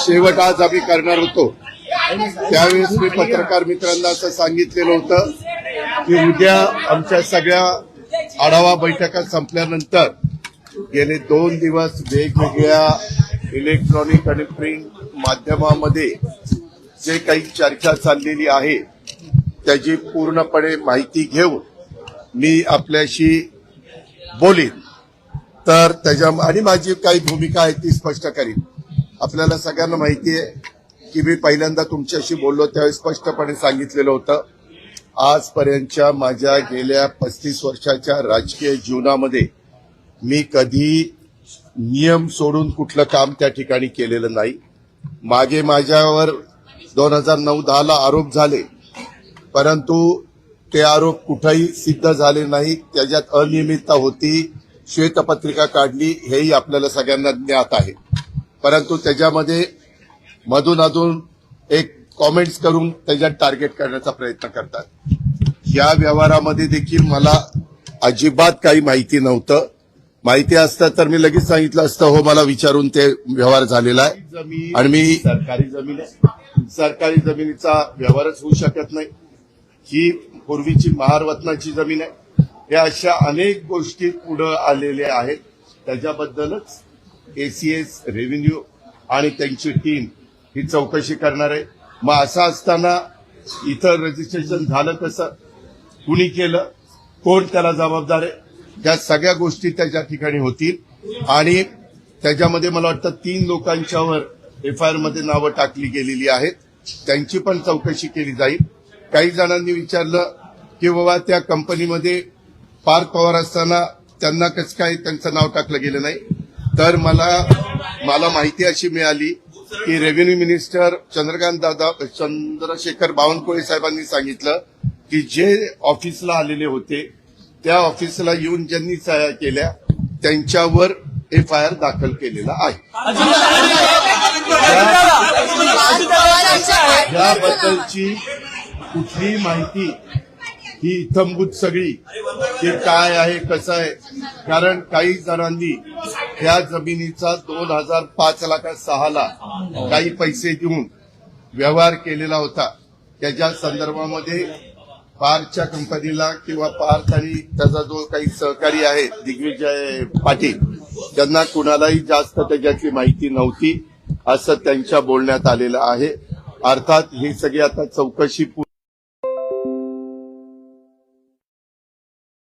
शेवट आज आम्ही करणार होतो त्यावेळेस मी पत्रकार मित्रांना असं सांगितलेलं होतं की उद्या आमच्या सगळ्या आढावा बैठका संपल्यानंतर गेले 2 दिवस वेगवेगळ्या इलेक्ट्रॉनिक आणि प्रिंट माध्यमामध्ये जे काही चर्चा चाललेली आहे त्याची पूर्णपणे माहिती घेऊन मी आपल्याशी बोलीन. तर त्याच्या आणि माझी काही भूमिका आहे ती स्पष्ट करीन. आपल्याला सगळ्यांना माहिती आहे की मी पहिल्यांदा तुमच्याशी बोललो त्यावेळी स्पष्टपणे सांगितलेलं होतं आजपर्यंतच्या माझ्या गेल्या 35 वर्षाच्या राजकीय जीवनामध्ये मी कधी नियम सोडून कुठलं काम त्या ठिकाणी केलेलं नाही. मागे माझ्यावर 2009-10 आरोप झाले परंतु ते आरोप कुठेही सिद्ध झाले नाही. त्याच्यात अनियमितता होती, श्वेतपत्रिका काढली हेही आपल्याला सगळ्यांना ज्ञात आहे. परंतु त्याच्यामध्ये मधून एक कॉमेंट्स करून त्याच्यात टार्गेट करण्याचा प्रयत्न करतात. या व्यवहारामध्ये देखील मला अजिबात काही माहिती नव्हतं. माहिती असतं तर मी लगेच सांगितलं असतं हो मला विचारून ते व्यवहार झालेला आहे आणि मी सरकारी जमिनीचा व्यवहारच होऊ शकत नाही. ही पूर्वीची महारवतनाची जमीन आहे. या अशा अनेक गोष्टी पुढे आलेल्या आहेत. त्याच्याबद्दलच एसीएस रेव्हेन्यू आणि त्यांची टीम ही चौकशी करणार आहे. मग असं असताना इथं रजिस्ट्रेशन झालं कसं, कुणी केलं, कोण त्याला जबाबदार आहे, त्या सगळ्या गोष्टी त्याच्या ठिकाणी होतील आणि त्याच्यामध्ये मला वाटतं 3 लोकांच्यावर एफआयआर मध्ये नावं टाकली गेलेली आहेत. त्यांची पण चौकशी केली जाईल. काही जणांनी विचारलं की बाबा त्या कंपनीमध्ये पार्थ पवार असताना त्यांना कसं काय त्यांचं नाव टाकलं गेलं नाही. तर मला माहिती अशी मिळाली की रेव्हेन्यू मिनिस्टर चंद्रशेखर बावनकुळे साहेबांनी सांगितलं की जे ऑफिसला आलेले होते त्या ऑफिसला येऊन ज्यांनी सह्या केल्या त्यांच्यावर एफआयआर दाखल केलेला आहे. याबद्दलची कुठली माहिती ही इत्थंभूत सगळी की काय आहे कसं आहे. कारण काही जणांनी त्या जमिनीचा 2005-06 काही पैसे देऊन व्यवहार केलेला होता. त्याच्या संदर्भामध्ये पार्थच्या कंपनीला किंवा पार्थ आणि त्याचा जो काही सहकारी आहे दिग्विजय पाटील त्यांना कुणालाही जास्त त्याच्यातली माहिती नव्हती असं त्यांच्या बोलण्यात आलेलं आहे. अर्थात ही सगळी आता चौकशी